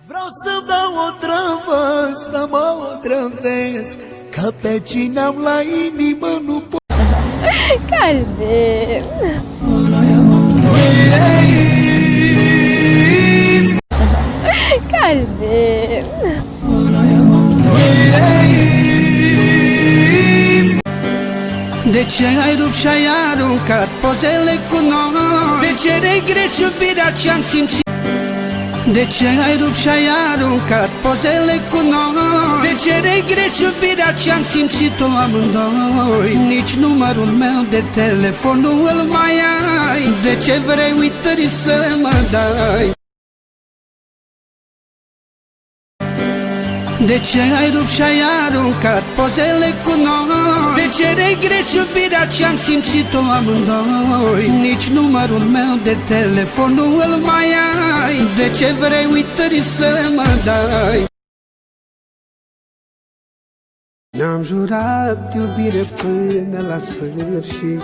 Vreau să dau o travă, să mă otrăvesc, că pe cine am la inimă nu pot. Kalbim. Kalbim. De ce ai rupt și-ai aruncat pozele cu noi? De ce regreți iubirea ce-am simțit? De ce ai rupt și-ai aruncat pozele cu noi? De ce regreți iubirea ce-am simțit-o amândoi? Nici numărul meu de telefon nu îl mai ai. De ce vrei uitări să mă dai? De ce ai rupt și-ai aruncat pozele cu noi? De ce regreți iubirea ce-am simțit-o amândoi? Nici numărul meu de telefon nu îl mai ai. De ce vrei uitări să mă dai? Ne-am jurat iubire până la sfârșit,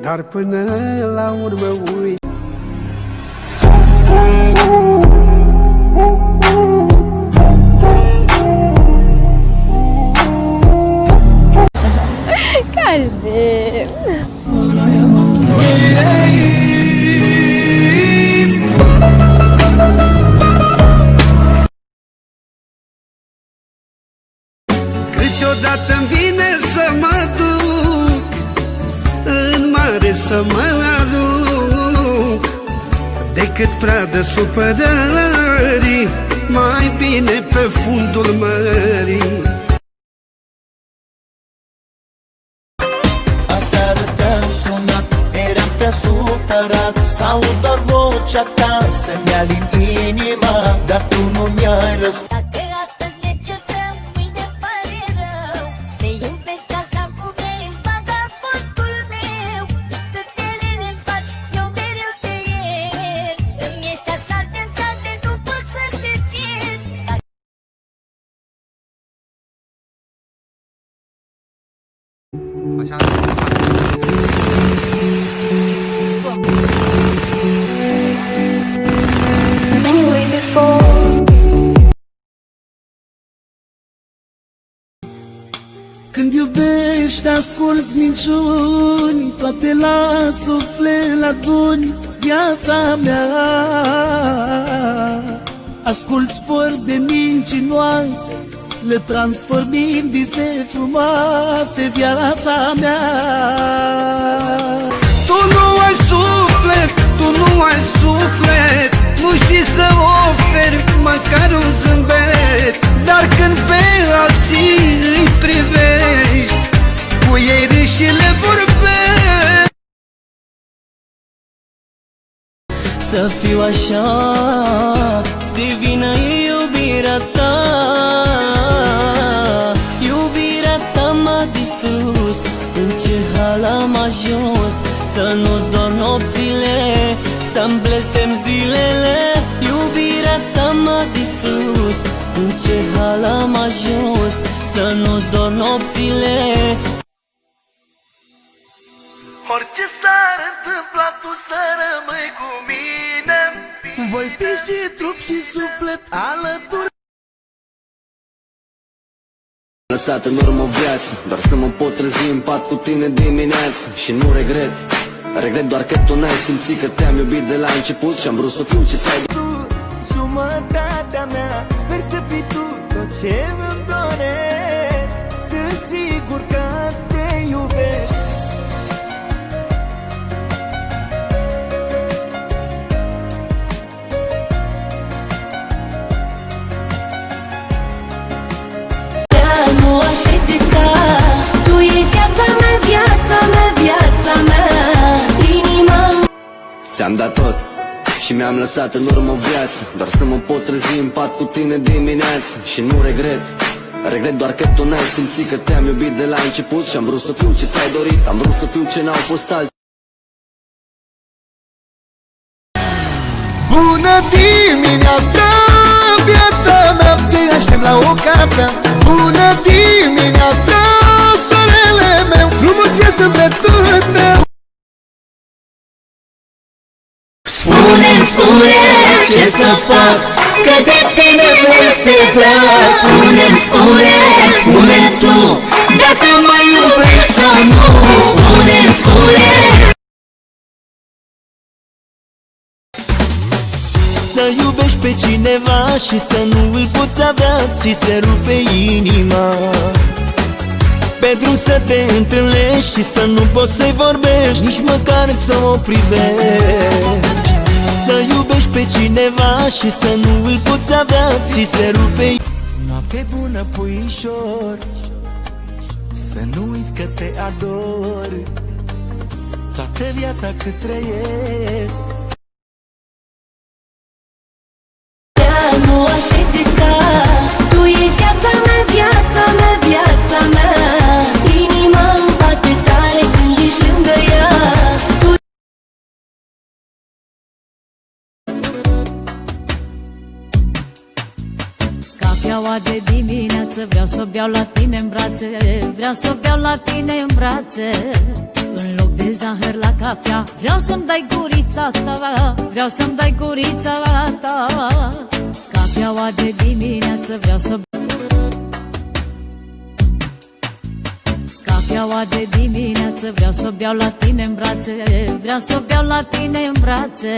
dar până la urmă uit. Kalbim. Câteodată-mi vine să mă duc în mare să mă aduc, decât pradă supărării, mai bine pe fundul mării. Supărat, s-aud doar vocea ta, să-mi alin inima, dar tu nu mi-ai răspuns. Dacă astăzi ne certăm, mâine pare rău. Te iubesc așa cum ești, vagabondul meu. Stătelele-mi faci, eu mereu te iert. Îmi ești așa de sade, nu pot să te cer. Când iubești, asculți minciuni, toate la suflet aduni viața mea. Asculți vorbe mincinoase, le transformi în vise frumoase viața mea. Tu nu ai suflet, tu nu ai suflet, nu știi să oferi măcar un zâmbet. Dar când pe alții îi privești, cu ei râși și le vorbești. Să fiu așa, divină e iubirea ta. Iubirea ta m-a distrus, în ce hal am ajuns. Să nu dorm nopțile, să-mi blestem zilele. Iubirea ta m-a distrus, în ce hal am ajuns. Să nu dorm nopțile. Orice s-ar întâmpla, tu să rămâi cu mine. Voi fi și trup și suflet alături. Lăsat în urmă o viață, doar să mă pot trezi în pat cu tine dimineață. Și nu regret, regret doar că tu n-ai simțit că te-am iubit de la început și am vrut să fiu ce ți-ai Tu, jumătatea mea, sper să fii tu tot ce îmi doresc. Sunt sigur că te iubesc. Nu aș rezista, tu ești viața mea, viața mea, viața mea, inima. Ți-am dat tot și mi-am lăsat în urmă o viață, doar să mă pot trezi în pat cu tine dimineață. Și nu regret, regret doar că tu n-ai simțit că te-am iubit de la început și am vrut să fiu ce ți-ai dorit, am vrut să fiu ce n-au fost alții. Bună dimineața, viața mea, te aștept la o cafea. Bună dimineața, soarele meu, frumos e sufletul meu. Spune-mi, spune ce să fac, că de tine nu este drag. Spune-mi, spune tu, dacă mă iubești sau nu. Spune-mi, spune. Să iubești pe cineva și să nu îl poți avea, ți se rupe inima. Pe drum să te întâlnești și să nu poți să-i vorbești, nici măcar să o privești. Să iubești pe cineva și să nu îl poți avea, ți se rupe. Noapte bună, puișor, să nu uiți că te ador toată viața cât trăiesc. Nu aș exista, tu ești viața mea, viața mea, viața mea. Inima îmi bate tare când ești lângă ea. Cafeaua de dimineață, vreau să beau la tine în brațe, vreau să beau la tine în brațe. În loc de zahăr la cafea, vreau să-mi dai gurița ta, vreau să-mi dai gurița ta. Cafeaua de dimineață, vreau să Cafeaua de dimineață, vreau să beau la tine în brațe, vreau să beau la tine în brațe.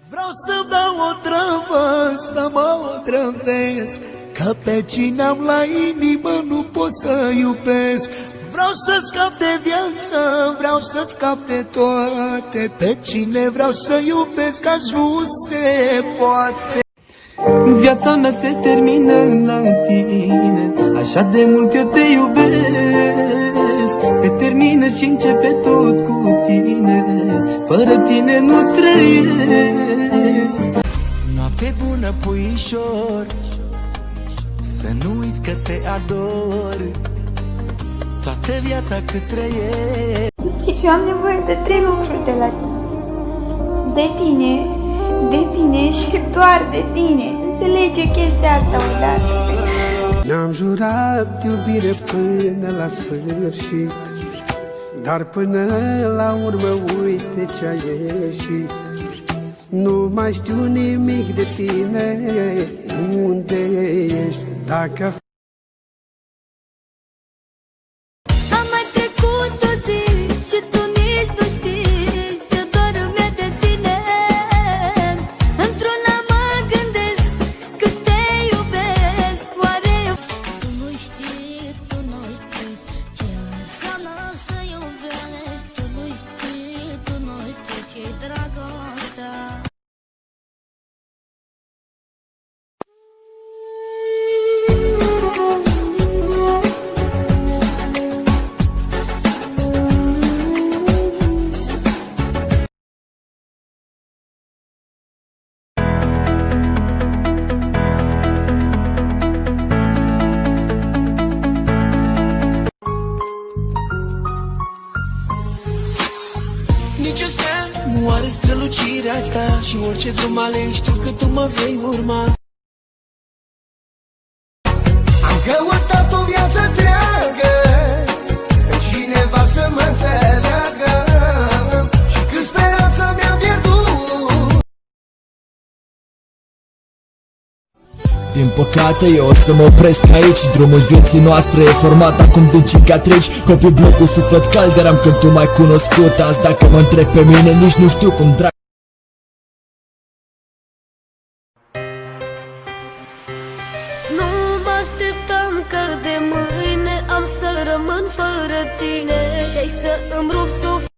Vreau să dau o travă, să mă otrăvesc, că pe cine am la inimă nu pot să iubesc. Vreau să scap de viață, vreau să scap de toate, pe cine vreau să iubesc, azi nu se poate. Viața mea se termină la tine, așa de mult eu te iubesc. Se termină și începe tot cu tine, fără tine nu trăiesc. Noapte bună, puișor, să nu uiți că te ador toată viața cât trăiesc. Deci eu am nevoie de 3 lucruri de la tine. De tine și doar de tine. Înțelege chestia asta odată. Ne-am jurat iubire până la sfârșit, dar până la urmă uite ce-a ieșit. Nu mai știu nimic de tine, unde ești, dacă... Am mai trecut o zi și tu nici nu știi ce dor îmi e de tine. Într-una mă gândesc cât te iubesc. Oare eu... Tu nu știi ce înseamnă să iubești. Tu nu știi ce-i dragostea. Nicio stea nu are strălucirea ta, și orice drum aleg știu că tu mă vei urma. Am căutat o viață întreagă pe cineva să mă înțeleagă, și când speranța mi-a pierdut. Din păcate eu o să mă opresc aici. Drumul vieții noastre e format acum din cicatrici. Copii blocul suflet cald, eram când tu m-ai cunoscut. Azi dacă mă întreb pe mine, nici nu știu cum drag. Nu mă așteptam că de mâine am să rămân fără tine și ai să îmi rup sufletul.